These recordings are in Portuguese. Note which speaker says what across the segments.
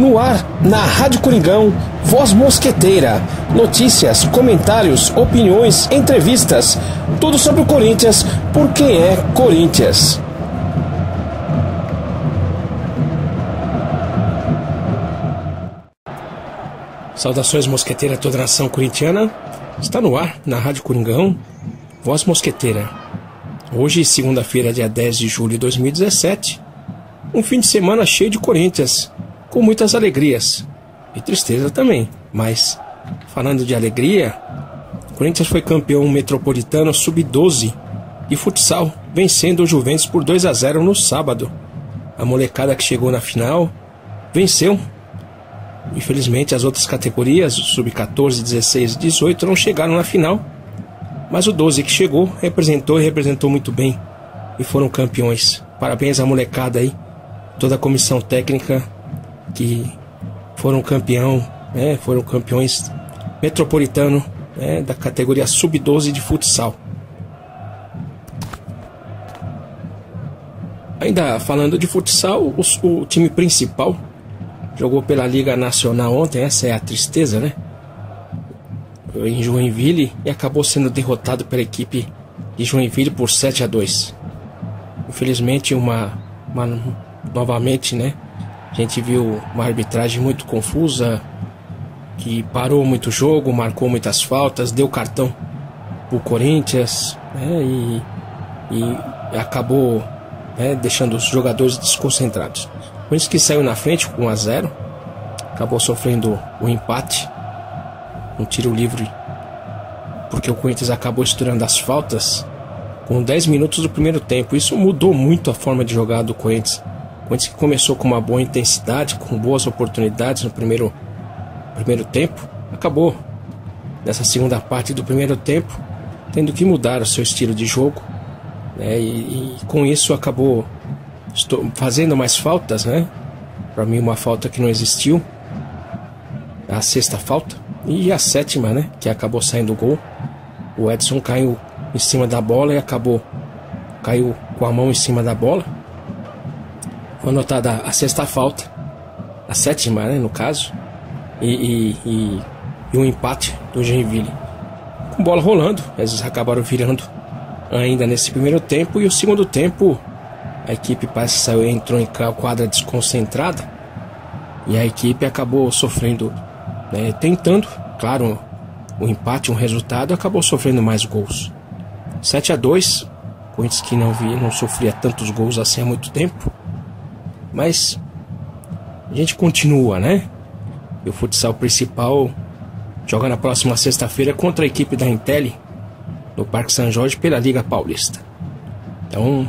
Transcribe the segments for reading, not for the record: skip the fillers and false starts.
Speaker 1: No ar, na Rádio Coringão, Voz Mosqueteira. Notícias, comentários, opiniões, entrevistas. Tudo sobre o Corinthians, por quem é Corinthians. Saudações, mosqueteira, toda a nação corintiana. Está no ar, na Rádio Coringão, Voz Mosqueteira. Hoje, segunda-feira, dia 10 de julho de 2017. Um fim de semana cheio de Corinthians, com muitas alegrias e tristeza também. Mas, falando de alegria, o Corinthians foi campeão metropolitano sub-12 de futsal, vencendo o Juventus por 2-0 no sábado. A molecada que chegou na final venceu. Infelizmente, as outras categorias, sub-14, 16 e 18, não chegaram na final. Mas o 12 que chegou representou muito bem e foram campeões. Parabéns à molecada aí, toda a comissão técnica que foram campeões metropolitano, da categoria sub-12 de futsal. Ainda falando de futsal, o time principal jogou pela Liga Nacional ontem. Essa é a tristeza, né? Em Joinville, e acabou sendo derrotado pela equipe de Joinville por 7-2. Infelizmente, novamente, né? A gente viu uma arbitragem muito confusa, que parou muito jogo, marcou muitas faltas, deu cartão pro Corinthians, né? E acabou, deixando os jogadores desconcentrados. Por isso que saiu na frente com 1-0, acabou sofrendo o empate, um tiro livre, porque o Corinthians acabou estourando as faltas com 10 minutos do primeiro tempo. Isso mudou muito a forma de jogar do Corinthians. O Corinthians que começou com uma boa intensidade, com boas oportunidades no primeiro tempo, acabou nessa segunda parte do primeiro tempo tendo que mudar o seu estilo de jogo, né? E com isso acabou fazendo mais faltas, né? Para mim, uma falta que não existiu, a sexta falta, e a sétima, né? Que acabou saindo o gol. O Edson caiu em cima da bola e caiu com a mão em cima da bola. Foi anotada a sexta falta, a sétima, né, no caso, e um empate do Joinville. Com bola rolando, eles acabaram virando ainda nesse primeiro tempo, e o segundo tempo a equipe parece que entrou em quadra desconcentrada, e a equipe acabou sofrendo, né, tentando, claro, o empate, um resultado, acabou sofrendo mais gols. 7-2, Corinthians que não sofria tantos gols assim há muito tempo. Mas a gente continua, né? E o futsal principal joga na próxima sexta-feira contra a equipe da Intelli no Parque São Jorge pela Liga Paulista. Então,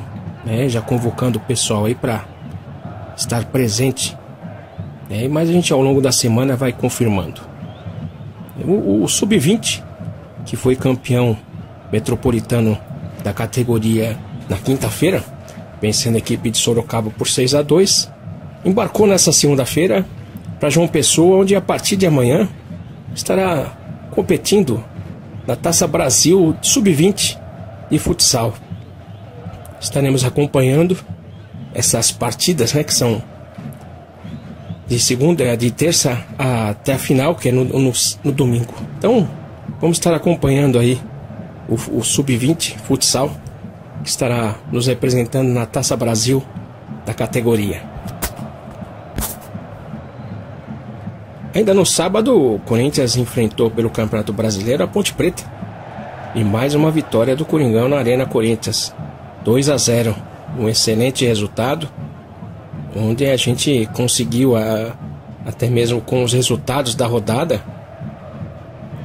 Speaker 1: já convocando o pessoal aí para estar presente, mas a gente ao longo da semana vai confirmando. O Sub-20, que foi campeão metropolitano da categoria na quinta-feira, vencendo a equipe de Sorocaba por 6-2, embarcou nessa segunda-feira para João Pessoa, onde a partir de amanhã estará competindo na Taça Brasil Sub-20 de futsal. Estaremos acompanhando essas partidas, né, que são de terça até a final, que é no domingo. Então, vamos estar acompanhando aí o Sub-20 futsal, que estará nos representando na Taça Brasil da categoria. Ainda no sábado, o Corinthians enfrentou pelo Campeonato Brasileiro a Ponte Preta, e mais uma vitória do Coringão na Arena Corinthians, 2-0, um excelente resultado, onde a gente conseguiu, até mesmo com os resultados da rodada,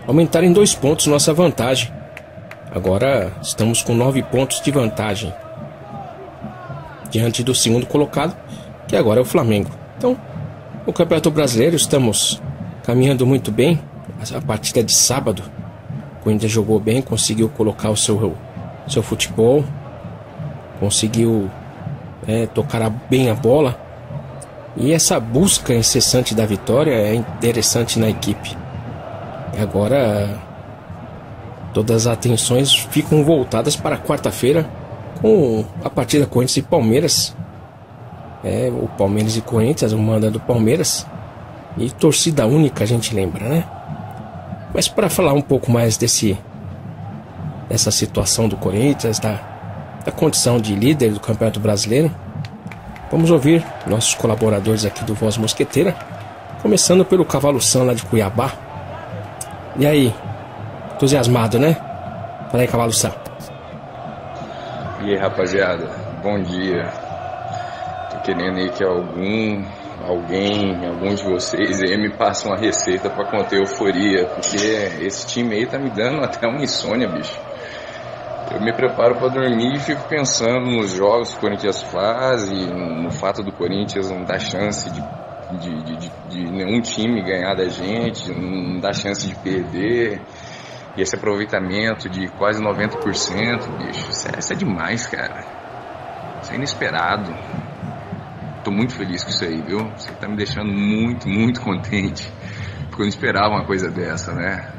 Speaker 1: aumentar em 2 pontos nossa vantagem. Agora estamos com 9 pontos de vantagem diante do segundo colocado, que agora é o Flamengo. Então, no Campeonato Brasileiro estamos caminhando muito bem. A partida de sábado, o Corinthians jogou bem, conseguiu colocar o seu futebol, conseguiu tocar bem a bola, e essa busca incessante da vitória é interessante na equipe. E agora todas as atenções ficam voltadas para quarta-feira, com a partida Corinthians e Palmeiras. O Palmeiras e Corinthians, o manda do Palmeiras, E torcida única a gente lembra, né? Mas para falar um pouco mais dessa situação do Corinthians, da condição de líder do Campeonato Brasileiro, vamos ouvir nossos colaboradores aqui do Voz Mosqueteira, começando pelo Cavalo Sam lá de Cuiabá. E aí, entusiasmado, né? Fala aí, Cavalo Sam.
Speaker 2: E aí, rapaziada, bom dia. Tô querendo aí que alguns de vocês aí me passem uma receita pra conter a euforia, porque esse time aí tá me dando até uma insônia, bicho. Eu me preparo pra dormir e fico pensando nos jogos que o Corinthians faz e no fato do Corinthians não dar chance de nenhum time ganhar da gente, não dar chance de perder. E esse aproveitamento de quase 90%, bicho, isso é demais, cara. Isso é inesperado. Tô muito feliz com isso aí, viu? Você tá me deixando muito, muito contente. Porque eu não esperava uma coisa dessa, né?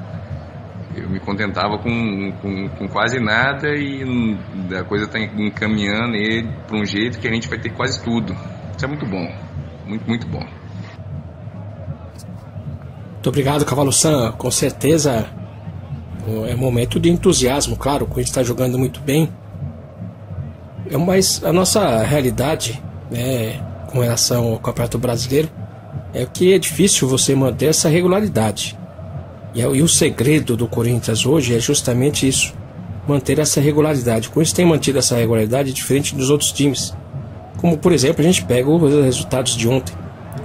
Speaker 2: Eu me contentava com quase nada e a coisa tá encaminhando ele para um jeito que a gente vai ter quase tudo. Isso é muito bom. Muito, muito bom.
Speaker 1: Muito obrigado, Cavalo Sam. Com certeza é um momento de entusiasmo, claro, o Corinthians está jogando muito bem. Mas a nossa realidade, né, com relação ao Campeonato Brasileiro, é que é difícil você manter essa regularidade. E o segredo do Corinthians hoje é justamente isso, manter essa regularidade. O Corinthians tem mantido essa regularidade diferente dos outros times. Como, por exemplo, a gente pega os resultados de ontem.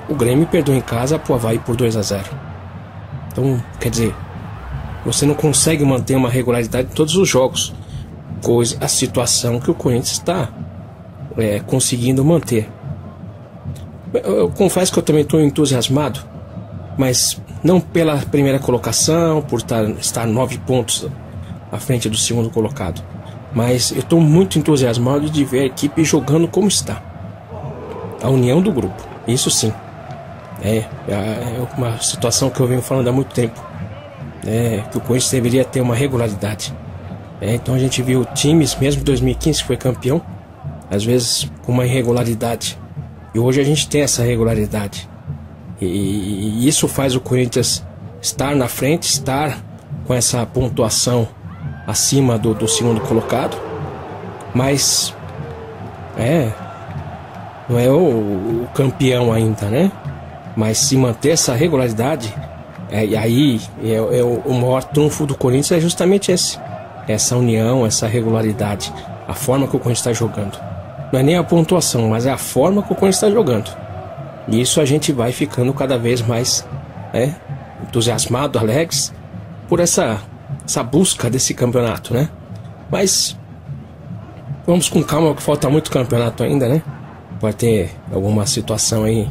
Speaker 1: O Grêmio perdeu em casa pro Avaí por 2-0. Então, quer dizer, você não consegue manter uma regularidade em todos os jogos. A situação que o Corinthians está conseguindo manter. Eu confesso que eu também estou entusiasmado, mas não pela primeira colocação, por estar 9 pontos à frente do segundo colocado. Mas eu estou muito entusiasmado de ver a equipe jogando como está. A união do grupo, isso sim. É uma situação que eu venho falando há muito tempo. Que o Corinthians deveria ter uma regularidade. Então a gente viu times, mesmo em 2015 que foi campeão, às vezes com uma irregularidade. E hoje a gente tem essa regularidade. E isso faz o Corinthians estar na frente, estar com essa pontuação acima do segundo colocado. Mas não é o campeão ainda, né? Mas se manter essa regularidade, e aí o maior trunfo do Corinthians é justamente essa união, essa regularidade, a forma que o Corinthians está jogando. Não é nem a pontuação, mas é a forma que o Corinthians está jogando. E isso a gente vai ficando cada vez mais entusiasmado, alegres por essa busca desse campeonato, né? Mas vamos com calma, que falta muito campeonato ainda, né? Pode ter alguma situação aí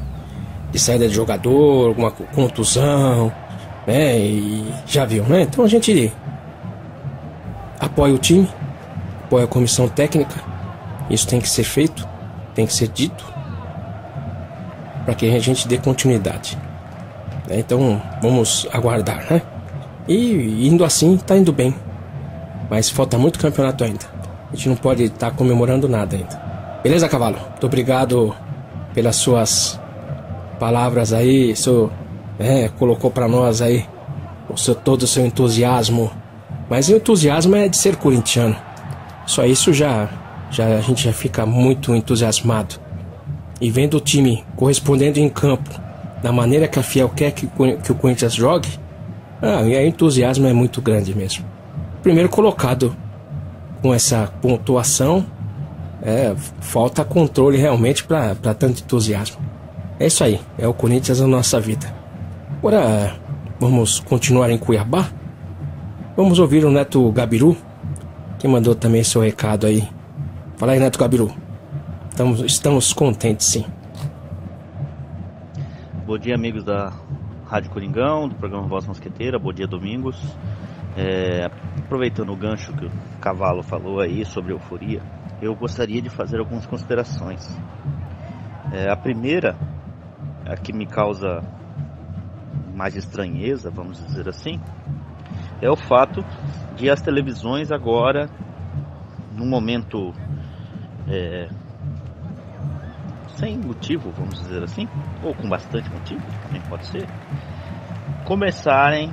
Speaker 1: de saída de jogador, alguma contusão, né? E já viu, né? Então a gente apoia o time, apoia a comissão técnica. Isso tem que ser feito, tem que ser dito, para que a gente dê continuidade. Então vamos aguardar, né? E indo assim, tá indo bem. Mas falta muito campeonato ainda. A gente não pode estar comemorando nada ainda. Beleza, Cavalo? Muito obrigado pelas suas palavras aí. Colocou para nós aí todo o seu entusiasmo. Mas o entusiasmo é de ser corintiano. Só isso já a gente já fica muito entusiasmado. E vendo o time correspondendo em campo da maneira que a Fiel quer que o Corinthians jogue, o entusiasmo é muito grande mesmo. Primeiro colocado com essa pontuação, falta controle realmente para tanto entusiasmo. É isso aí, é o Corinthians na nossa vida. Agora vamos continuar em Cuiabá. Vamos ouvir o Neto Gabiru, que mandou também seu recado aí. Fala aí, Neto Gabiru. Estamos contentes, sim.
Speaker 3: Bom dia, amigos da Rádio Coringão, do programa Voz Mosqueteira. Bom dia, Domingos. Aproveitando o gancho que o Cavalo falou aí sobre euforia, eu gostaria de fazer algumas considerações. A primeira, a que me causa mais estranheza, vamos dizer assim, é o fato de as televisões agora, num momento sem motivo, vamos dizer assim, ou com bastante motivo, também pode ser, começarem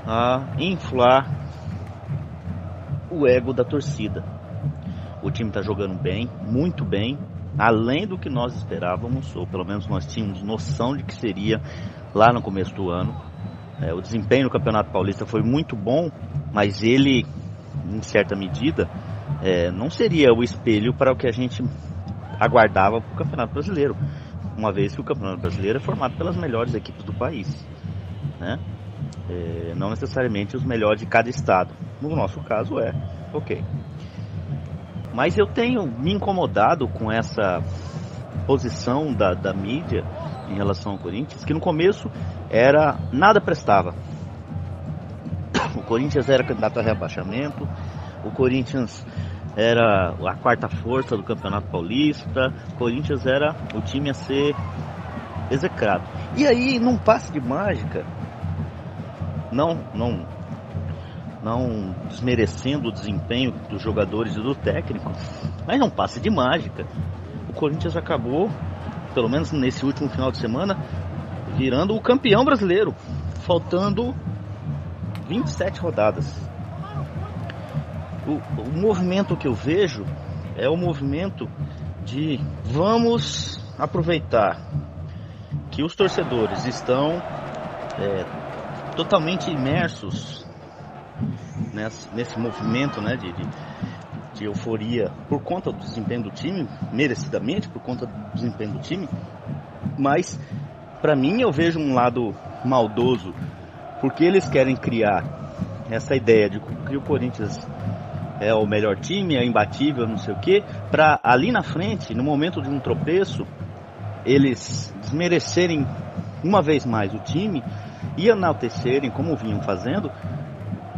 Speaker 3: a inflar o ego da torcida. O time está jogando bem, muito bem, além do que nós esperávamos, ou pelo menos nós tínhamos noção de que seria lá no começo do ano. O desempenho no Campeonato Paulista foi muito bom, mas ele, em certa medida, não seria o espelho para o que a gente aguardava para o Campeonato Brasileiro, uma vez que o Campeonato Brasileiro é formado pelas melhores equipes do país, né? Não necessariamente os melhores de cada estado. No nosso caso ok. Mas eu tenho me incomodado com essa posição da mídia em relação ao Corinthians, que no começo nada prestava. O Corinthians era candidato a rebaixamento, o Corinthians era a quarta força do Campeonato Paulista, o Corinthians era o time a ser execrado. E aí, num passe de mágica, não desmerecendo o desempenho dos jogadores e do técnico, mas num passe de mágica, o Corinthians acabou, pelo menos nesse último final de semana, virando o campeão brasileiro, faltando 27 rodadas. O movimento que eu vejo é o movimento de vamos aproveitar que os torcedores estão totalmente imersos nesse movimento, né, de euforia por conta do desempenho do time, merecidamente por conta do desempenho do time. Mas para mim eu vejo um lado maldoso, porque eles querem criar essa ideia de que o Corinthians é o melhor time, é imbatível, não sei o que, para ali na frente, no momento de um tropeço, eles desmerecerem uma vez mais o time e enaltecerem, como vinham fazendo,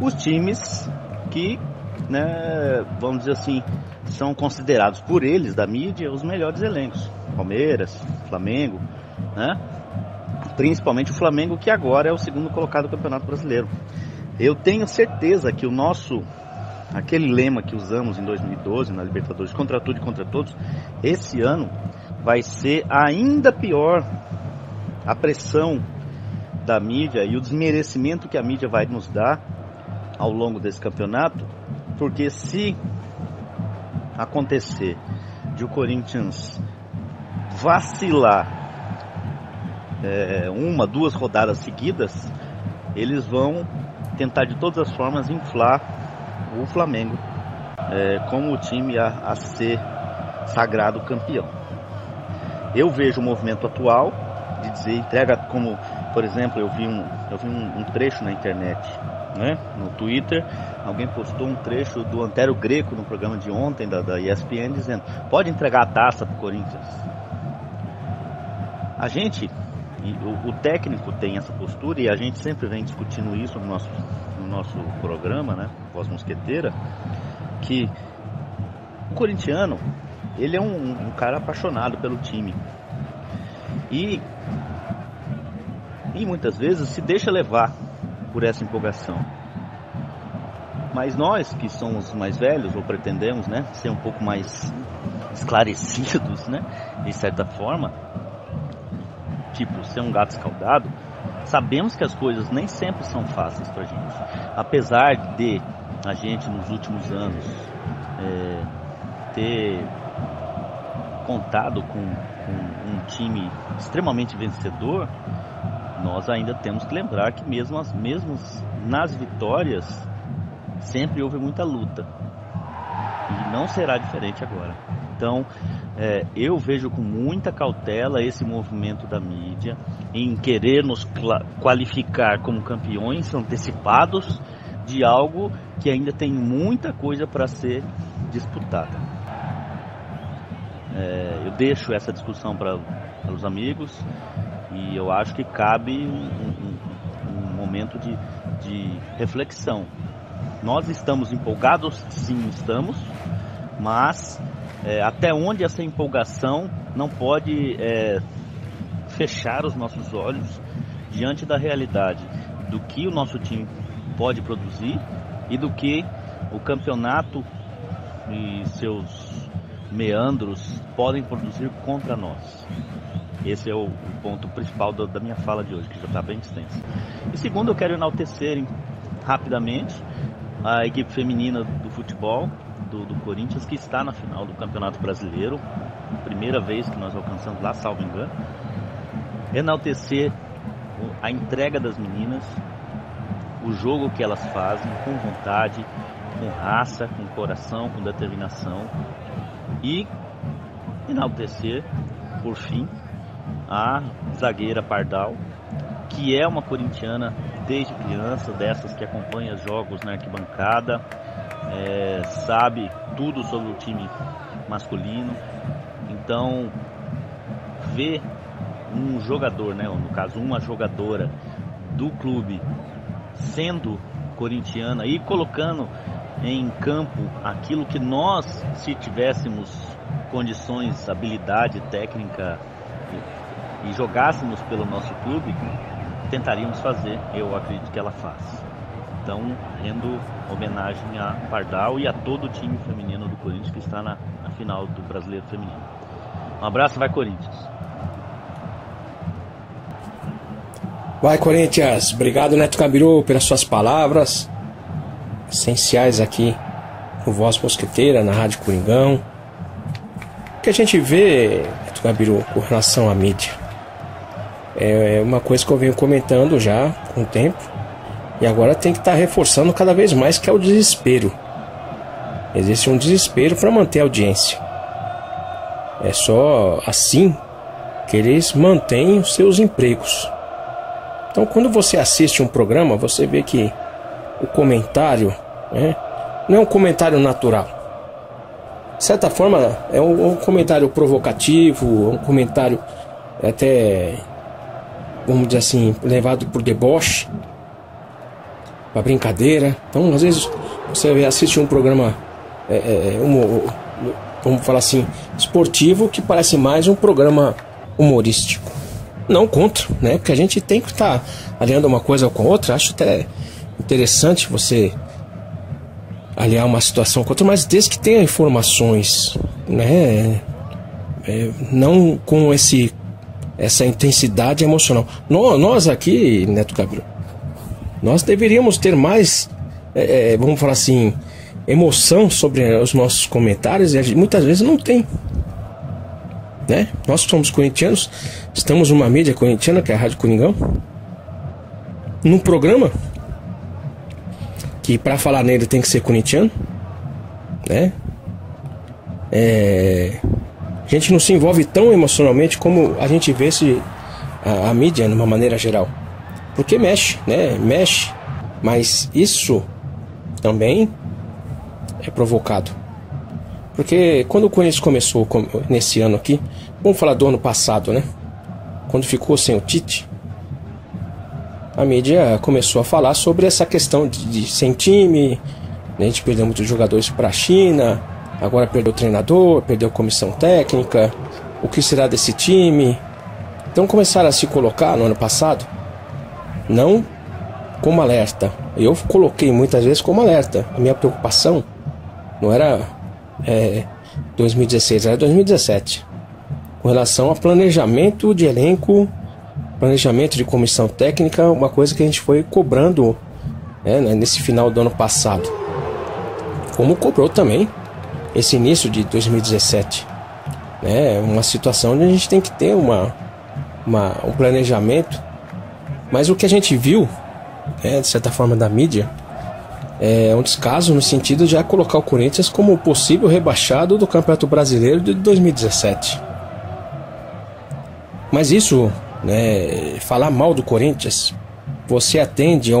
Speaker 3: os times que, né, vamos dizer assim, são considerados por eles, da mídia, os melhores elencos. Palmeiras, Flamengo, né? Principalmente o Flamengo, que agora é o segundo colocado do Campeonato Brasileiro. Eu tenho certeza que aquele lema que usamos em 2012 na Libertadores, contra tudo e contra todos, esse ano vai ser ainda pior a pressão da mídia e o desmerecimento que a mídia vai nos dar ao longo desse campeonato, porque se acontecer de o Corinthians vacilar uma, duas rodadas seguidas, eles vão tentar de todas as formas inflar o Flamengo como o time a ser sagrado campeão. Eu vejo o movimento atual de dizer entrega, como por exemplo eu vi um trecho na internet, né, no Twitter, alguém postou um trecho do Antero Greco no programa de ontem da ESPN dizendo: pode entregar a taça para o Corinthians. A gente, o técnico tem essa postura e a gente sempre vem discutindo isso no nosso programa, né, Voz Mosqueteira, que o corintiano, ele é um cara apaixonado pelo time e muitas vezes se deixa levar por essa empolgação. Mas nós que somos mais velhos, ou pretendemos, né, ser um pouco mais esclarecidos, né, de certa forma, tipo ser um gato escaldado, sabemos que as coisas nem sempre são fáceis pra gente. Apesar de a gente nos últimos anos ter contado com um time extremamente vencedor, nós ainda temos que lembrar que mesmo nas vitórias sempre houve muita luta, e não será diferente agora. Então eu vejo com muita cautela esse movimento da mídia em querer nos qualificar como campeões antecipados de algo que ainda tem muita coisa para ser disputada. Eu deixo essa discussão para os amigos, e eu acho que cabe um momento de reflexão. Nós estamos empolgados? Sim, estamos, mas até onde essa empolgação não pode fechar os nossos olhos diante da realidade do que o nosso time pode produzir e do que o campeonato e seus meandros podem produzir contra nós. Esse é o ponto principal da minha fala de hoje, que já está bem extensa. E segundo, eu quero enaltecer rapidamente a equipe feminina do futebol do Corinthians, que está na final do Campeonato Brasileiro, primeira vez que nós alcançamos lá, salvo engano. Enaltecer a entrega das meninas, o jogo que elas fazem com vontade, com raça, com coração, com determinação, e enaltecer, por fim, a zagueira Pardal, que é uma corintiana desde criança, dessas que acompanha jogos na arquibancada, sabe tudo sobre o time masculino. Então, ver um jogador, né, ou no caso uma jogadora do clube sendo corintiana e colocando em campo aquilo que nós, se tivéssemos condições, habilidade técnica e jogássemos pelo nosso clube, tentaríamos fazer, eu acredito que ela faz. Então, rendo homenagem a Pardal e a todo o time feminino do Corinthians que está na final do Brasileiro Feminino. Um abraço, vai Corinthians!
Speaker 1: Vai Corinthians! Obrigado, Neto Gabiru, pelas suas palavras essenciais aqui no Voz Mosqueteira, na Rádio Coringão. O que a gente vê, Neto Gabiru, com relação à mídia, é uma coisa que eu venho comentando já com o tempo, e agora tem que estar reforçando cada vez mais, que é o desespero. Existe um desespero para manter a audiência. É só assim que eles mantêm os seus empregos. Então, quando você assiste um programa, você vê que o comentário, né, não é um comentário natural. De certa forma, é um comentário provocativo, um comentário até, vamos dizer assim, levado por deboche, para brincadeira. Então, às vezes, você assiste um programa, vamos falar assim, esportivo, que parece mais um programa humorístico. Não contra, né? Porque a gente tem que estar aliando uma coisa com a outra. Acho até interessante você aliar uma situação com outra, mas desde que tenha informações, né? Não com essa intensidade emocional. Nós aqui, Neto Gabriel, nós deveríamos ter mais, vamos falar assim, emoção sobre os nossos comentários, e muitas vezes não tem, né? Nós somos corintianos, estamos numa mídia corintiana, que é a Rádio Coringão, num programa que para falar nele tem que ser corintiano, né? A gente não se envolve tão emocionalmente como a gente vê a mídia, de uma maneira geral, porque mexe, né? Mexe, mas isso também é provocado. Porque quando o Corinthians começou nesse ano aqui, vamos falar do ano passado, né? Quando ficou sem o Tite, a mídia começou a falar sobre essa questão de sem time, né? A gente perdeu muitos jogadores para a China, agora perdeu o treinador, perdeu a comissão técnica, o que será desse time? Então começaram a se colocar no ano passado, não como alerta. Eu coloquei muitas vezes como alerta. A minha preocupação não era 2016, era 2017, com relação a planejamento de elenco, planejamento de comissão técnica, uma coisa que a gente foi cobrando, nesse final do ano passado, como cobrou também esse início de 2017, né? Uma situação onde a gente tem que ter um planejamento, mas o que a gente viu, de certa forma, da mídia, é um descaso no sentido de já colocar o Corinthians como possível rebaixado do Campeonato Brasileiro de 2017. Mas isso, falar mal do Corinthians, você atende a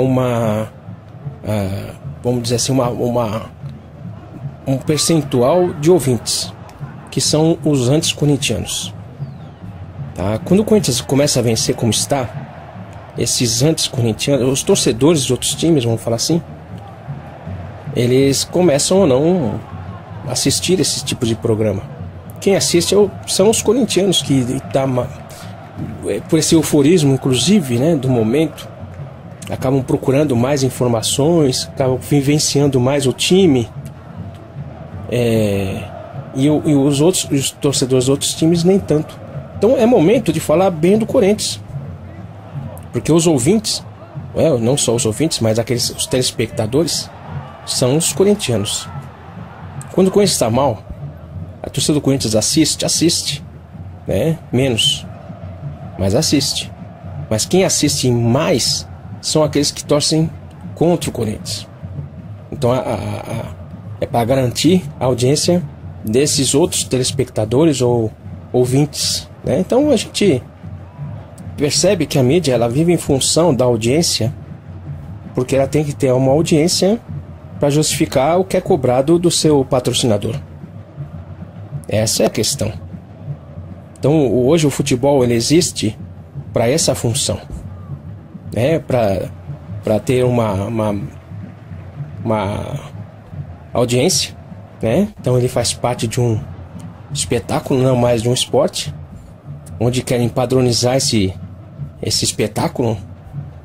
Speaker 1: vamos dizer assim, um percentual de ouvintes, que são os anti-corintianos. Tá? Quando o Corinthians começa a vencer como está, esses anti-corintianos, os torcedores de outros times, vamos falar assim, eles começam a não assistir esse tipo de programa. Quem assiste são os corintianos, que por esse euforismo, inclusive, né, do momento, acabam procurando mais informações, acabam vivenciando mais o time, E os torcedores dos outros times nem tanto. Então é momento de falar bem do Corinthians. Porque os ouvintes, não só os ouvintes, mas os telespectadores, são os corintianos. Quando o Corinthians está mal, a torcida do Corinthians assiste, né? Menos, mas assiste. Mas quem assiste mais são aqueles que torcem contra o Corinthians. Então é para garantir a audiência desses outros telespectadores ou ouvintes, né? Então a gente percebe que a mídia ela vive em função da audiência, porque ela tem que ter uma audiência para justificar o que é cobrado do seu patrocinador. Essa é a questão. Então hoje o futebol ele existe para essa função, né? Para ter uma audiência, né? Então ele faz parte de um espetáculo, não mais de um esporte, onde querem padronizar esse espetáculo,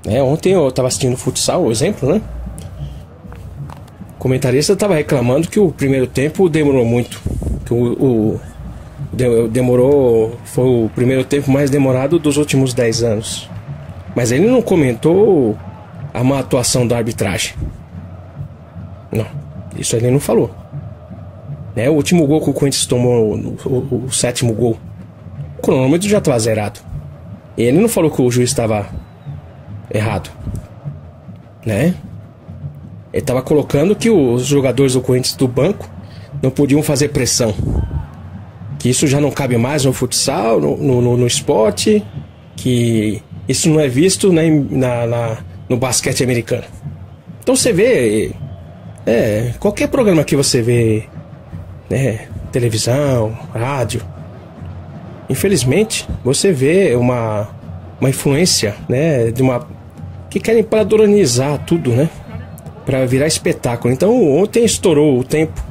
Speaker 1: né? Ontem eu estava assistindo futsal, exemplo, né? O comentarista estava reclamando que o primeiro tempo demorou muito, que foi o primeiro tempo mais demorado dos últimos 10 anos. Mas ele não comentou a má atuação da arbitragem. Não, isso ele não falou, né? O último gol que o Corinthians tomou, o 7º gol, o cronômetro já estava zerado. Ele não falou que o juiz estava errado, né? Ele estava colocando que os jogadores do Corinthians do banco não podiam fazer pressão, que isso já não cabe mais no futsal, no esporte, que isso não é visto, né, no basquete americano. Então você vê, qualquer programa que você vê, né, televisão, rádio, infelizmente você vê uma influência, né, que querem padronizar tudo, né, para virar espetáculo. Então ontem estourou o tempo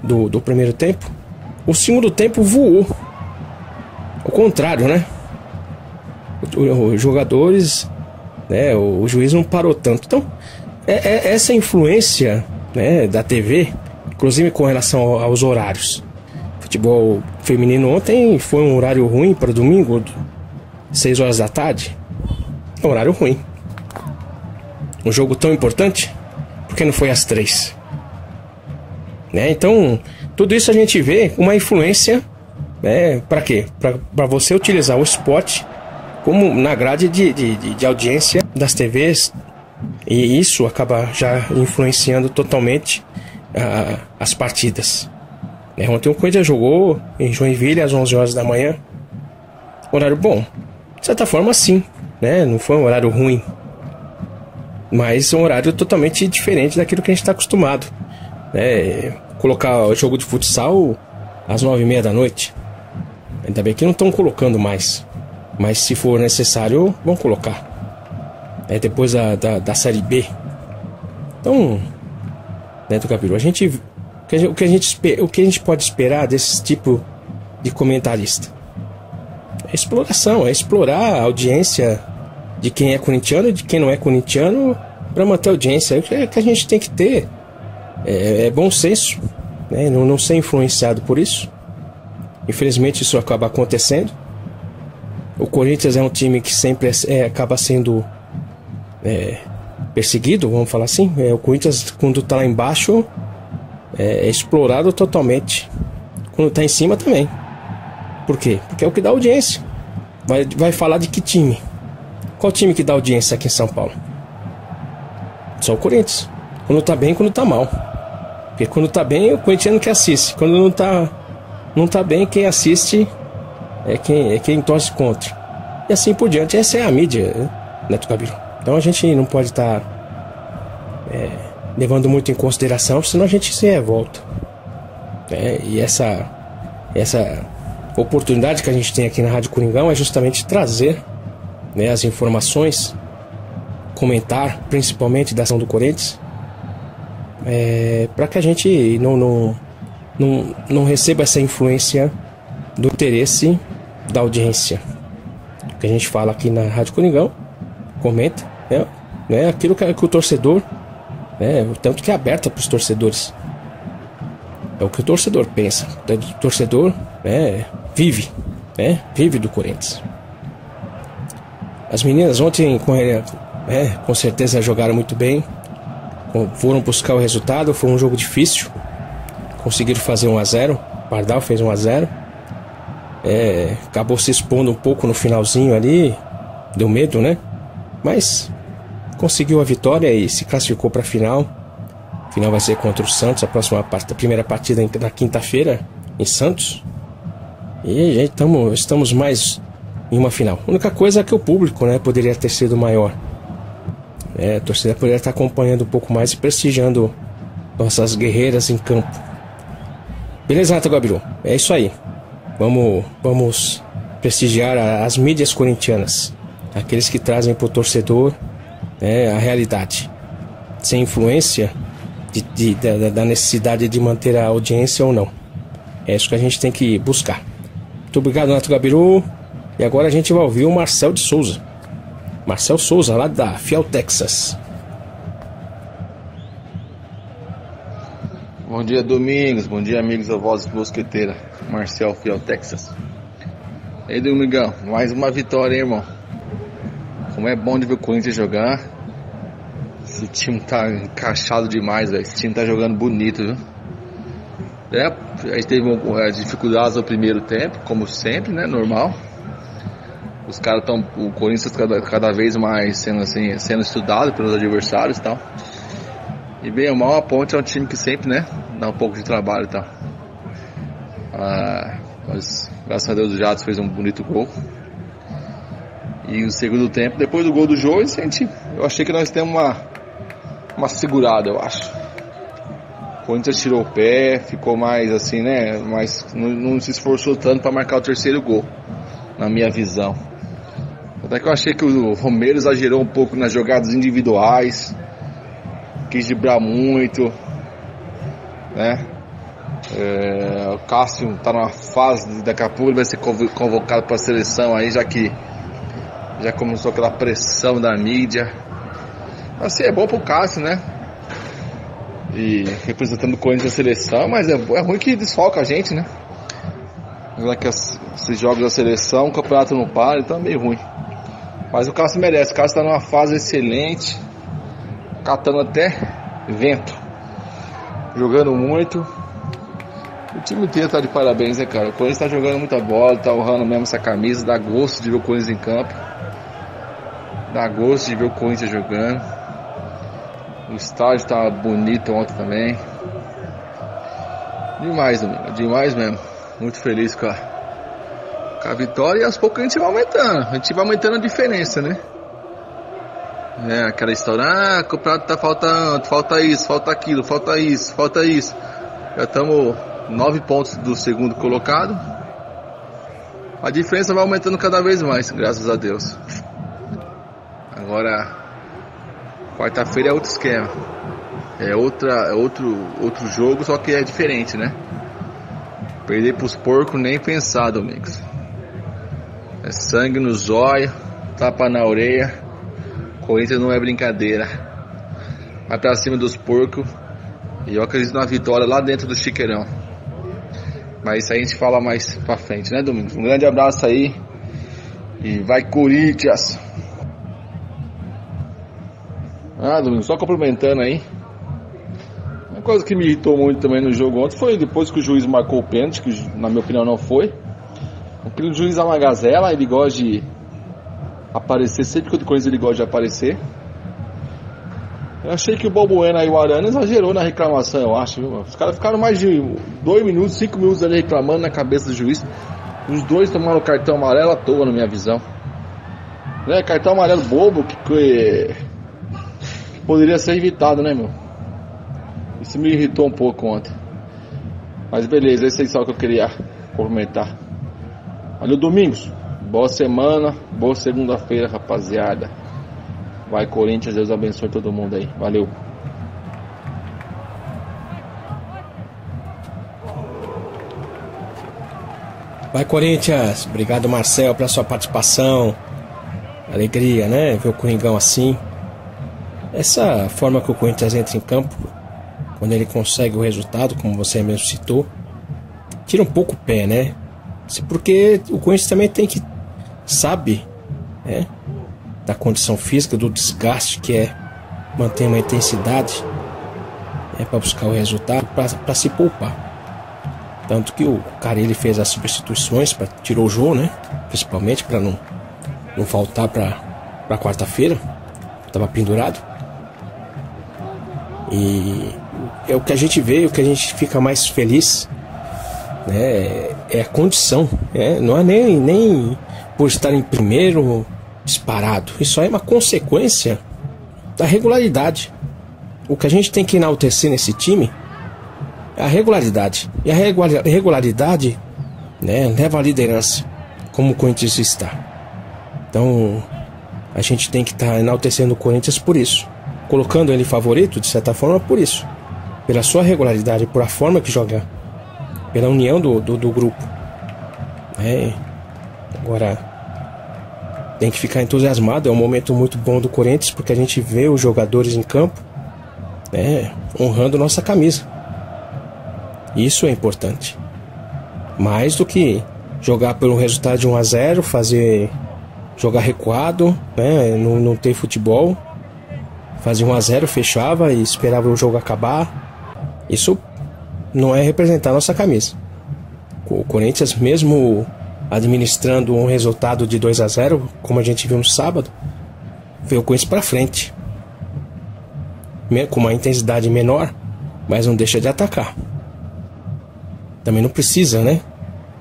Speaker 1: do primeiro tempo, o segundo tempo voou, o contrário, né? Os jogadores, né, o juiz não parou tanto. Então essa influência, né, da TV, inclusive com relação aos horários. Futebol feminino ontem foi um horário ruim para domingo, 6 horas da tarde. É um horário ruim. Um jogo tão importante, por que não foi às 3? Né? Então, tudo isso a gente vê uma influência, né, para quê? Para você utilizar o esporte como na grade de audiência das TVs, e isso acaba já influenciando totalmente as partidas. Ontem o Corinthians jogou em Joinville às 11 horas da manhã, horário bom, de certa forma sim, né? Não foi um horário ruim, mas um horário totalmente diferente daquilo que a gente está acostumado, né? Colocar o jogo de futsal às 9h30 da noite, ainda bem que não estão colocando mais, mas se for necessário vão colocar, depois da Série B. Então, né, do Gabiru, o que a gente pode esperar desse tipo de comentarista? É exploração, é explorar a audiência de quem é corintiano e de quem não é corintiano para manter a audiência. O que a gente tem que ter é bom senso, né? Não ser influenciado por isso. Infelizmente isso acaba acontecendo. O Corinthians é um time que sempre acaba sendo perseguido, vamos falar assim. O Corinthians, quando está lá embaixo, é explorado totalmente. Quando está em cima também. Por quê? Porque é o que dá audiência. Vai falar de que time? Qual time que dá audiência aqui em São Paulo? Só o Corinthians. Quando tá bem, quando tá mal. Porque quando tá bem, o corintiano que assiste. Quando não tá bem, quem assiste é quem torce contra. E assim por diante. Essa é a mídia, Neto Gabiru. Então a gente não pode estar levando muito em consideração, senão a gente se revolta. E essa oportunidade que a gente tem aqui na Rádio Coringão é justamente trazer, né, as informações, comentar principalmente da ação do Corinthians, para que a gente não receba essa influência do interesse da audiência. O que a gente fala aqui na Rádio Coringão, comenta, né, aquilo que o torcedor, tanto que é aberta para os torcedores. É o que o torcedor pensa. O torcedor vive do Corinthians. As meninas ontem com certeza jogaram muito bem. Foram buscar o resultado. Foi um jogo difícil. Conseguiram fazer 1-0. Pardal fez 1-0. Acabou se expondo um pouco no finalzinho ali. Deu medo, né? Mas conseguiu a vitória e se classificou para a final. A final vai ser contra o Santos. A primeira partida na quinta-feira em Santos. E estamos mais em uma final. A única coisa é que o público, né, poderia ter sido maior. A torcida poderia estar acompanhando um pouco mais e prestigiando nossas guerreiras em campo. Beleza, Renato Gabiru? É isso aí. Vamos prestigiar as mídias corintianas. Aqueles que trazem para o torcedor a realidade. Sem influência da necessidade de manter a audiência ou não. É isso que a gente tem que buscar. Muito obrigado, Renato Gabiru. E agora a gente vai ouvir o Marcel de Souza. Marcel Souza, lá da Fiel Texas.
Speaker 4: Bom dia, Domingos. Bom dia, amigos da Voz Mosqueteira. Marcel, Fiel Texas. E aí, Domingão, mais uma vitória, hein, irmão? Como é bom de ver o Corinthians jogar. Esse time tá encaixado demais, velho. Esse time tá jogando bonito, viu? A gente teve dificuldades no primeiro tempo, como sempre, né? Normal. Os caras estão. O Corinthians cada vez mais sendo estudado pelos adversários e tal. E bem ou mal, a Ponte é um time que sempre, né? Dá um pouco de trabalho e tal. Mas graças a Deus o Jadson fez um bonito gol. E o segundo tempo, depois do gol do jogo, eu achei que nós temos uma segurada, eu acho. O Corinthians tirou o pé, ficou mais assim, né? Mas não se esforçou tanto para marcar o terceiro gol, na minha visão. Até que eu achei que o Romero exagerou um pouco nas jogadas individuais, quis driblar muito, né? O Cássio tá numa fase, daqui a pouco ele vai ser convocado para a seleção aí, já que já começou aquela pressão da mídia. Assim, é bom pro Cássio, né? E representando o Corinthians na seleção, mas é ruim que desfalca a gente, né? Já que esses jogos da seleção, o campeonato não para, então é meio ruim. Mas o Cássio merece, o Cássio tá numa fase excelente, catando até vento, jogando muito. O time inteiro tá de parabéns, né, cara? O Corinthians tá jogando muita bola, tá honrando mesmo essa camisa, dá gosto de ver o Corinthians em campo. Dá gosto de ver o Corinthians jogando. O estádio tá bonito ontem também. Demais, Domingo, demais mesmo. Muito feliz com a vitória, e aos poucos a gente vai aumentando. A gente vai aumentando a diferença, né? Aquela história, o campeonato tá faltando, falta isso, falta aquilo, falta isso, falta isso. Já estamos 9 pontos do segundo colocado. A diferença vai aumentando cada vez mais, graças a Deus. Agora, quarta-feira é outro esquema. É outro jogo, só que é diferente, né? Perder pros porcos nem pensar, Domingos. É sangue no zóio, tapa na orelha. Corinthians não é brincadeira. Vai pra cima dos porcos. E eu acredito na vitória lá dentro do Chiqueirão. Mas isso aí a gente fala mais pra frente, né, Domingos? Um grande abraço aí. E vai, Corinthians! Domingos, só complementando aí. Uma coisa que me irritou muito também no jogo ontem foi depois que o juiz marcou o pênalti, que na minha opinião não foi. Aquele juiz é uma gazela, ele gosta de aparecer, sempre que o Corinthians ele gosta de aparecer. Eu achei que o Balbuena e o Arana exagerou na reclamação, eu acho, viu? Os caras ficaram mais de 2 minutos, 5 minutos ali reclamando na cabeça do juiz. Os dois tomaram cartão amarelo à toa, na minha visão. Cartão amarelo bobo que poderia ser evitado, né, meu? Isso me irritou um pouco ontem. Mas beleza, esse é só o que eu queria comentar. Valeu, Domingos. Boa semana, boa segunda-feira, rapaziada. Vai, Corinthians, Deus abençoe todo mundo aí. Valeu.
Speaker 1: Vai, Corinthians. Obrigado, Marcel, pela sua participação. Alegria, né? Ver o Coringão assim. Essa forma que o Corinthians entra em campo quando ele consegue o resultado, como você mesmo citou, tira um pouco o pé, né? Porque o Corinthians também sabe, né, da condição física, do desgaste que é manter uma intensidade, para buscar o resultado, para se poupar. Tanto que o Carille fez as substituições, tirou o Jô, né? Principalmente para não faltar para quarta-feira. Estava pendurado. E é o que a gente vê, o que a gente fica mais feliz, né? É a condição, né? Não é nem por estar em primeiro disparado. Isso aí é uma consequência da regularidade. O que a gente tem que enaltecer nesse time é a regularidade. E a regularidade, né, leva à liderança, como o Corinthians está. Então, a gente tem que estar enaltecendo o Corinthians por isso. Colocando ele favorito, de certa forma, por isso. Pela sua regularidade, por a forma que joga. Pela união do grupo. Agora, tem que ficar entusiasmado. É um momento muito bom do Corinthians, porque a gente vê os jogadores em campo, honrando nossa camisa. Isso é importante. Mais do que jogar pelo resultado de 1-0, jogar recuado, né? Não ter futebol. Fazia 1-0, fechava e esperava o jogo acabar. Isso não é representar nossa camisa. O Corinthians, mesmo administrando um resultado de 2-0, como a gente viu no sábado, veio o Corinthians para frente, com uma intensidade menor, mas não deixa de atacar. Também não precisa, né?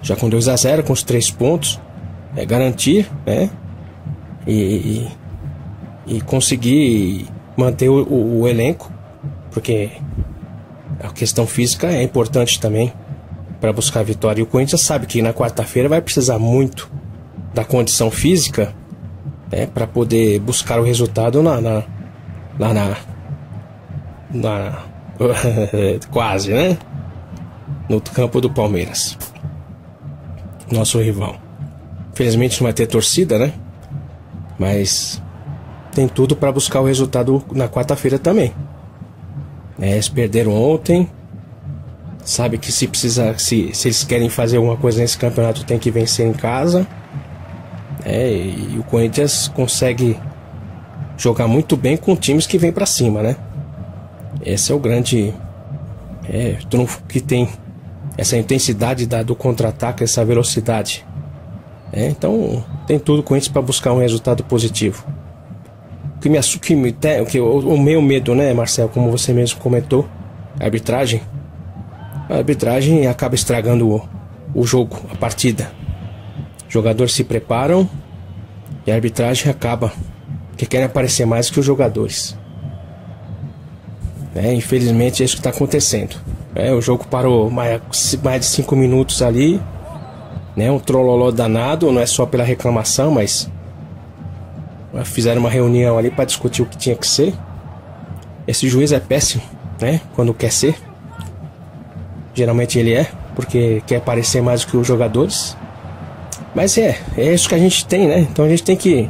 Speaker 1: Já com 2-0, com os 3 pontos, garantir, né? E conseguir manter o elenco, porque a questão física é importante também para buscar a vitória. E o Corinthians sabe que na quarta-feira vai precisar muito da condição física, para poder buscar o resultado quase, né? No campo do Palmeiras, nosso rival. Infelizmente não vai ter torcida, né? Mas tem tudo para buscar o resultado na quarta-feira também. Eles perderam ontem. Sabe que se eles querem fazer alguma coisa nesse campeonato, tem que vencer em casa. E o Corinthians consegue jogar muito bem com times que vêm para cima, né? Esse é o grande trunfo que tem, essa intensidade do contra-ataque, essa velocidade. Então tem tudo com isso para buscar um resultado positivo. O meu medo, né, Marcelo, como você mesmo comentou, a arbitragem. A arbitragem acaba estragando o jogo, a partida. Os jogadores se preparam e a arbitragem acaba que querem aparecer mais que os jogadores. Infelizmente é isso que está acontecendo. O jogo parou mais de 5 minutos ali, né? Um trololó danado, não é só pela reclamação, mas fizeram uma reunião ali para discutir o que tinha que ser. Esse juiz é péssimo, né? Quando quer ser. Geralmente ele porque quer aparecer mais do que os jogadores. Mas é isso que a gente tem, né? Então a gente tem que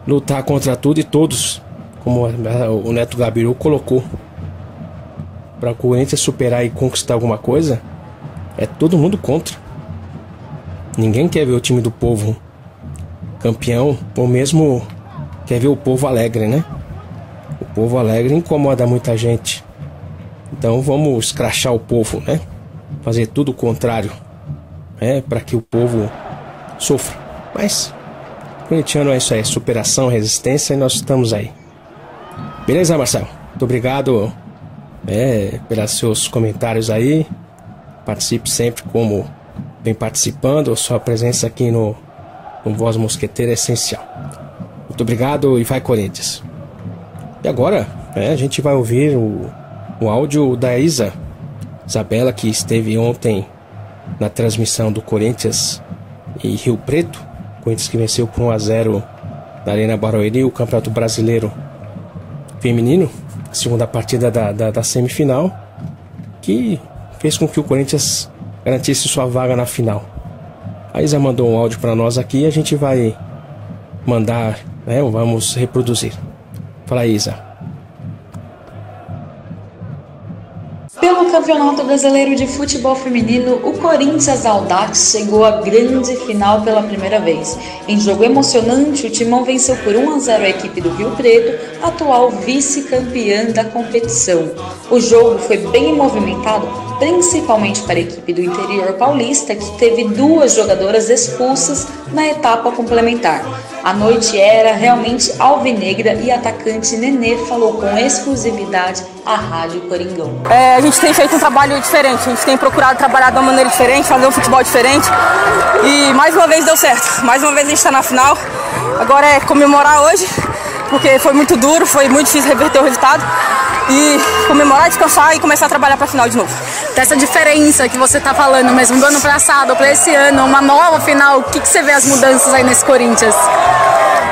Speaker 1: lutar contra tudo e todos, como o Neto Gabiru colocou. Para o Corinthians superar e conquistar alguma coisa, é todo mundo contra. Ninguém quer ver o time do povo campeão, ou mesmo quer ver o povo alegre, né? O povo alegre incomoda muita gente. Então vamos escrachar o povo, né? Fazer tudo o contrário, para que o povo sofra. Mas corintiano é isso aí, superação, resistência, e nós estamos aí. Beleza, Marcelo? Muito obrigado pelos seus comentários aí. Participe sempre como vem participando. A sua presença aqui no Voz Mosqueteira é essencial. Muito obrigado e vai Corinthians. E agora a gente vai ouvir o áudio da Isabela, que esteve ontem na transmissão do Corinthians e Rio Preto. Corinthians que venceu por 1-0 na Arena Barueri o Campeonato Brasileiro Feminino, segunda partida da semifinal, que fez com que o Corinthians garantisse sua vaga na final. A Isa mandou um áudio para nós aqui e a gente vai mandar, vamos reproduzir. Fala, Isa.
Speaker 5: Pelo Campeonato Brasileiro de Futebol Feminino, o Corinthians Audax chegou à grande final pela primeira vez. Em jogo emocionante, o Timão venceu por 1-0 a equipe do Rio Preto, atual vice-campeã da competição. O jogo foi bem movimentado, principalmente para a equipe do interior paulista, que teve 2 jogadoras expulsas na etapa complementar. A noite era realmente alvinegra e a atacante Nenê falou com exclusividade à Rádio Coringão.
Speaker 6: A gente tem feito um trabalho diferente, a gente tem procurado trabalhar de uma maneira diferente, fazer um futebol diferente e mais uma vez deu certo. Mais uma vez a gente está na final, agora é comemorar hoje, porque foi muito duro, foi muito difícil reverter o resultado e comemorar, descansar e começar a trabalhar para a final de novo.
Speaker 7: Dessa diferença que você está falando mesmo do ano passado para esse ano, uma nova final, o que você vê as mudanças aí nesse Corinthians?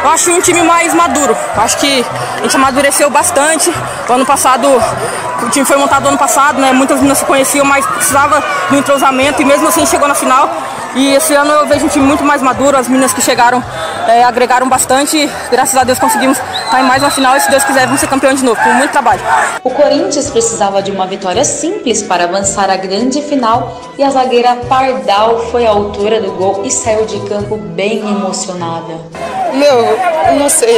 Speaker 6: Eu acho um time mais maduro, acho que a gente amadureceu bastante. O ano passado, o time foi montado ano passado, né? Muitas meninas se conheciam, mas precisava do entrosamento e mesmo assim chegou na final. E esse ano eu vejo um time muito mais maduro, as meninas que chegaram agregaram bastante e graças a Deus conseguimos estar em mais uma final e se Deus quiser vamos ser campeão de novo, com muito trabalho.
Speaker 5: O Corinthians precisava de uma vitória simples para avançar à grande final e a zagueira Pardal foi a autora do gol e saiu de campo bem emocionada.
Speaker 8: Eu não sei,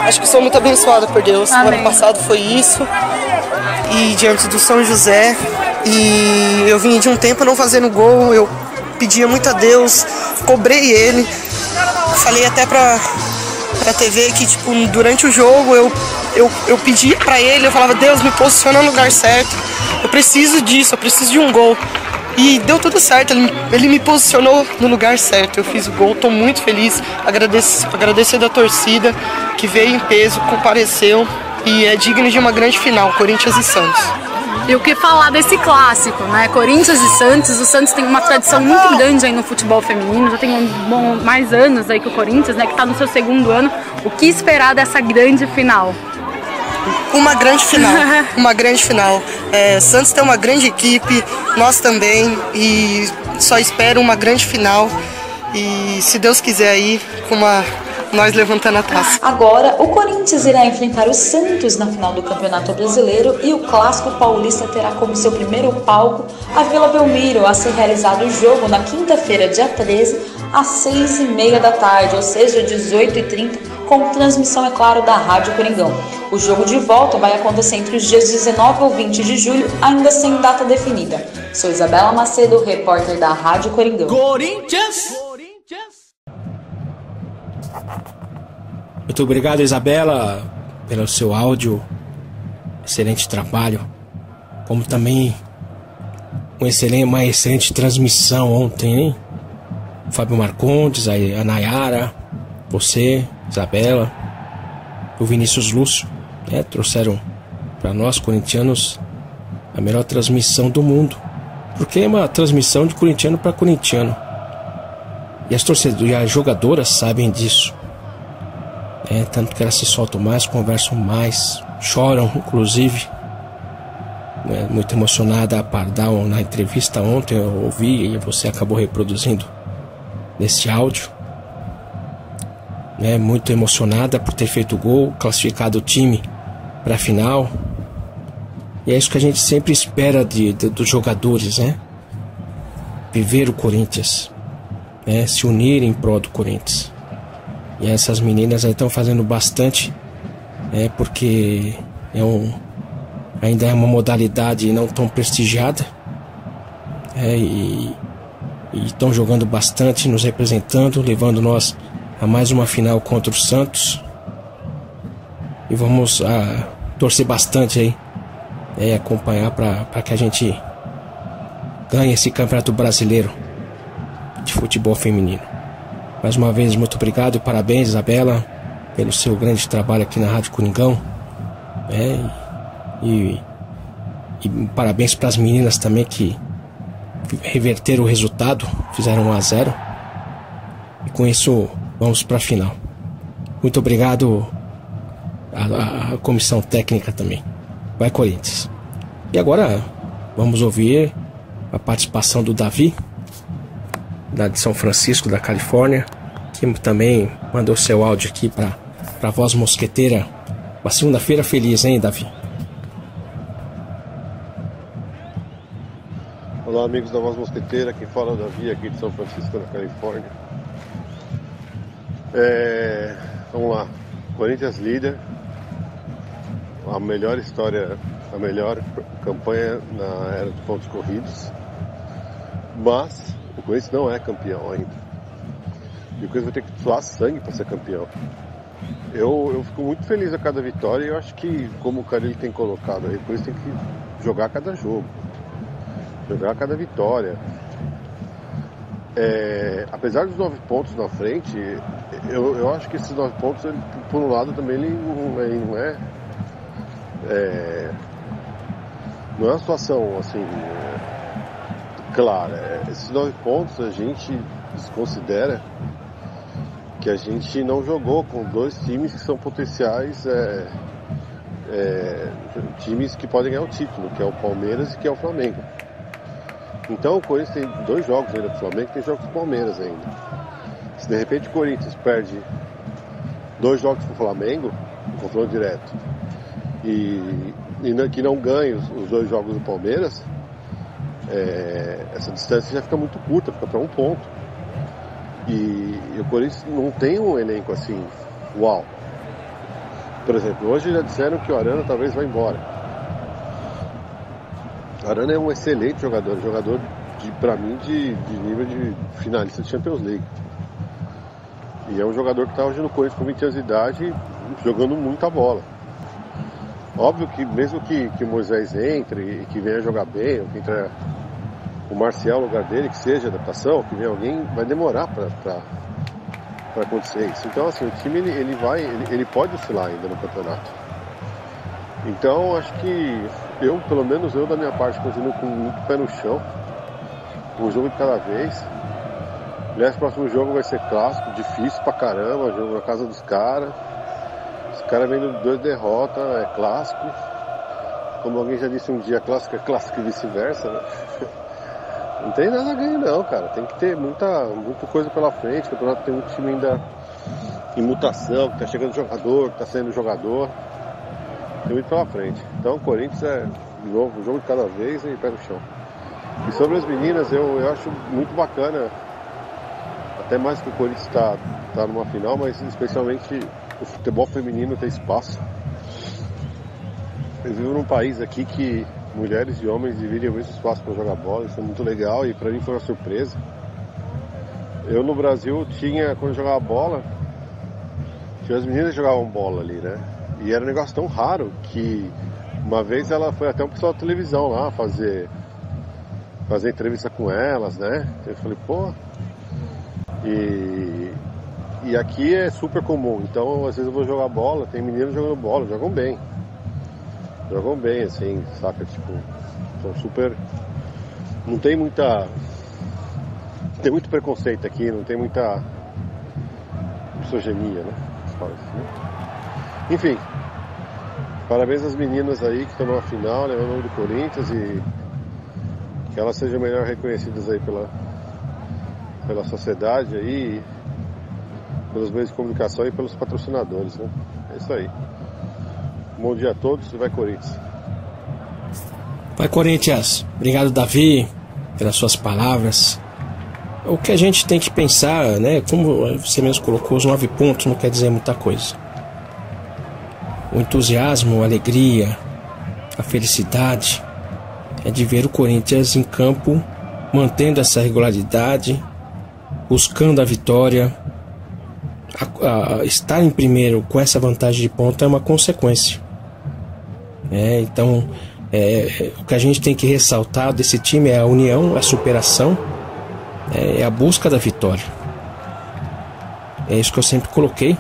Speaker 8: acho que sou muito abençoada por Deus. Amém. O ano passado foi isso, e diante do São José, e eu vim de um tempo não fazendo gol, eu pedia muito a Deus, cobrei ele, falei até pra TV que tipo, durante o jogo eu pedia pra ele, eu falava, Deus, me posiciona no lugar certo, eu preciso disso, eu preciso de um gol. E deu tudo certo, ele me posicionou no lugar certo, eu fiz o gol, estou muito feliz, agradecer da torcida que veio em peso, compareceu e é digno de uma grande final, Corinthians e Santos.
Speaker 7: E o que falar desse clássico, né? Corinthians e Santos, o Santos tem uma tradição muito grande aí no futebol feminino, já tem mais anos aí que o Corinthians, né, que está no seu 2º ano. O que esperar dessa grande final?
Speaker 8: Uma grande final, uma grande final. Santos tem uma grande equipe, nós também, e só espero uma grande final. E se Deus quiser aí, nós levantando a taça.
Speaker 5: Agora, o Corinthians irá enfrentar o Santos na final do Campeonato Brasileiro e o Clássico Paulista terá como seu primeiro palco a Vila Belmiro, a ser realizado o jogo na quinta-feira, dia 13, às 6h30 da tarde, ou seja, 18h30, com transmissão, é claro, da Rádio Coringão. O jogo de volta vai acontecer entre os dias 19 ou 20 de julho, ainda sem data definida. Sou Isabela Macedo, repórter da Rádio Coringão.
Speaker 1: Corinthians! Muito obrigado, Isabela, pelo seu áudio. Excelente trabalho. Como também uma excelente transmissão ontem, hein? O Fábio Marcondes, a Nayara, você, Isabela, o Vinícius Lúcio, né? Trouxeram para nós, corintianos, a melhor transmissão do mundo. Porque é uma transmissão de corintiano para corintiano. E as jogadoras sabem disso. Tanto que elas se soltam mais, conversam mais, choram, inclusive. Muito emocionada a Pardal na entrevista ontem, eu ouvi e você acabou reproduzindo nesse áudio. Muito emocionada por ter feito o gol, classificado o time para a final. E é isso que a gente sempre espera dos jogadores, né? Viver o Corinthians, se unirem em prol do Corinthians. E essas meninas aí estão fazendo bastante, porque ainda é uma modalidade não tão prestigiada, e estão jogando bastante, nos representando, levando nós a mais uma final contra o Santos. E vamos torcer bastante aí, acompanhar para que a gente ganhe esse Campeonato Brasileiro de Futebol Feminino. Mais uma vez, muito obrigado e parabéns, Isabela, pelo seu grande trabalho aqui na Rádio Coringão. E parabéns para as meninas também que reverteram o resultado, fizeram 1-0. E com isso, vamos para a final. Muito obrigado à comissão técnica também. Vai, Corinthians. E agora, vamos ouvir a participação do Davi, de São Francisco, da Califórnia, que também mandou seu áudio aqui para a Voz Mosqueteira. Uma segunda-feira feliz, hein, Davi?
Speaker 9: Olá, amigos da Voz Mosqueteira, quem fala é o Davi, aqui de São Francisco, na Califórnia. Vamos lá, Corinthians líder, a melhor história, a melhor campanha na era de pontos corridos, mas o Corinthians não é campeão ainda. E o Corinthians vai ter que suar sangue para ser campeão. Eu fico muito feliz a cada vitória e eu acho que, como o Carille tem colocado aí, o Corinthians tem que jogar cada jogo. Jogar cada vitória. Apesar dos 9 pontos na frente, eu acho que esses 9 pontos, por um lado, também ele não é uma situação assim clara. Esses 9 pontos a gente desconsidera que a gente não jogou com 2 times que são potenciais times que podem ganhar o título, que é o Palmeiras e que é o Flamengo. Então o Corinthians tem 2 jogos ainda pro Flamengo, tem jogos pro Palmeiras ainda. Se de repente o Corinthians perde 2 jogos pro Flamengo, no confronto direto, e que não ganha os 2 jogos do Palmeiras, essa distância já fica muito curta, fica para 1 ponto. E o Corinthians não tem um elenco assim, uau. Por exemplo, hoje já disseram que o Arana talvez vá embora. O Arana é um excelente jogador pra mim, de nível de finalista de Champions League. E é um jogador que está hoje no Corinthians com 20 anos de idade, jogando muita bola. Óbvio que mesmo que o Moisés entre e que venha jogar bem, ou que entre o Marcial no lugar dele, que seja adaptação, que venha alguém, vai demorar para acontecer isso. Então assim, o time ele pode oscilar ainda no campeonato. Então acho que pelo menos eu da minha parte, continuo com muito pé no chão, um jogo de cada vez. Aliás, o próximo jogo vai ser clássico, difícil pra caramba, jogo na casa dos caras. Os caras vêm de 2 derrotas, é clássico. Como alguém já disse um dia, clássico é clássico e vice-versa, né? Não tem nada a ganhar não, cara. Tem que ter muita coisa pela frente. O campeonato tem muito time ainda em mutação, que tá chegando jogador, que tá saindo jogador. Tem muito pela frente. Então o Corinthians de novo, um jogo de cada vez e pé no chão. E sobre as meninas, eu acho muito bacana, até mais que o Corinthians tá numa final, mas especialmente o futebol feminino tem espaço. Eu vivo num país aqui que mulheres e homens dividem o mesmo espaço para jogar bola, isso é muito legal e pra mim foi uma surpresa. Eu no Brasil quando eu jogava bola, tinha as meninas que jogavam bola ali, né? E era um negócio tão raro que uma vez ela foi até um pessoal da televisão lá fazer entrevista com elas, né? Eu falei, pô. E aqui é super comum. Então, às vezes eu vou jogar bola, tem meninos jogando bola, jogam bem. Jogam bem, assim, saca? Tipo, são super. Não tem muita. Tem muito preconceito aqui, não tem muita misoginia, né? Enfim, parabéns às meninas aí que estão na final, levando o nome do Corinthians e que elas sejam melhor reconhecidas aí pela sociedade aí, pelos meios de comunicação e pelos patrocinadores, né? É isso aí. Bom dia a todos e vai Corinthians.
Speaker 1: Vai Corinthians. Obrigado, Davi, pelas suas palavras. O que a gente tem que pensar, né? Como você mesmo colocou, os 9 pontos não quer dizer muita coisa. O entusiasmo, a alegria, a felicidade é de ver o Corinthians em campo, mantendo essa regularidade, buscando a vitória. Estar em primeiro com essa vantagem de ponto é uma consequência. Então, o que a gente tem que ressaltar desse time é a união, a superação, é a busca da vitória. É isso que eu sempre coloquei,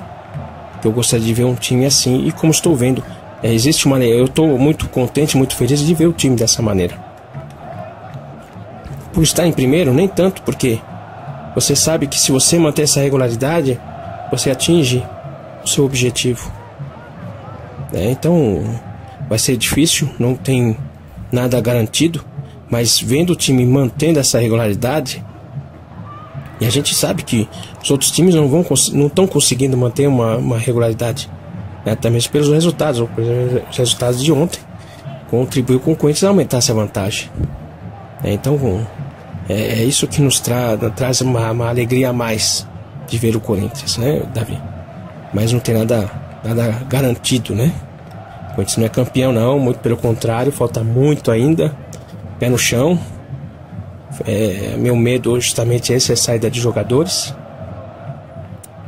Speaker 1: que eu gostaria de ver um time assim, e como estou vendo, existe uma. Eu estou muito contente, muito feliz de ver o time dessa maneira. Por estar em primeiro, nem tanto, porque você sabe que se você manter essa regularidade, você atinge o seu objetivo. Então vai ser difícil, não tem nada garantido, mas vendo o time mantendo essa regularidade, e a gente sabe que os outros times não estão conseguindo manter uma regularidade, até mesmo pelos resultados. Os resultados de ontem contribuiu com o Corinthians a aumentar essa vantagem. Então é isso que nos traz uma alegria a mais de ver o Corinthians, né, Davi? Mas não tem nada garantido, né? O Corinthians não é campeão, não, muito pelo contrário, falta muito ainda, pé no chão. Meu medo justamente esse é a saída de jogadores,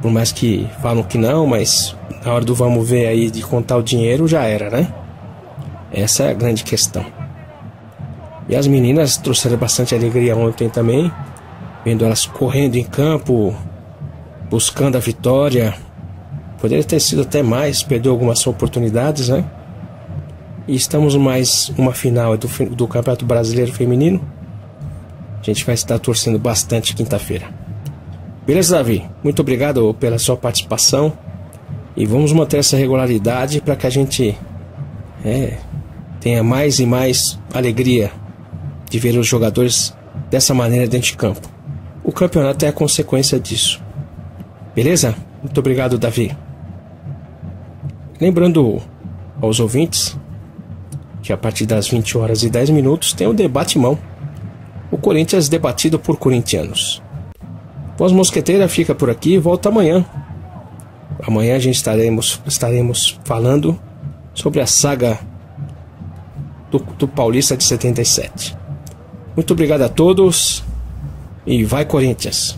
Speaker 1: por mais que falam que não, mas na hora do vamos ver aí, de contar o dinheiro, já era, né? Essa é a grande questão. E as meninas trouxeram bastante alegria ontem também, vendo elas correndo em campo, buscando a vitória. Poderia ter sido até mais, perdeu algumas oportunidades, né? E estamos mais uma final do Campeonato Brasileiro Feminino. A gente vai estar torcendo bastante quinta-feira. Beleza, Davi? Muito obrigado pela sua participação. E vamos manter essa regularidade para que a gente tenha mais e mais alegria de ver os jogadores dessa maneira dentro de campo. O campeonato é a consequência disso. Beleza? Muito obrigado, Davi. Lembrando aos ouvintes que a partir das 20h10 tem o Debate Mão. O Corinthians debatido por corintianos. Voz Mosqueteira fica por aqui e volta amanhã. Amanhã a gente estaremos falando sobre a saga do Paulista de 77. Muito obrigado a todos e vai Corinthians!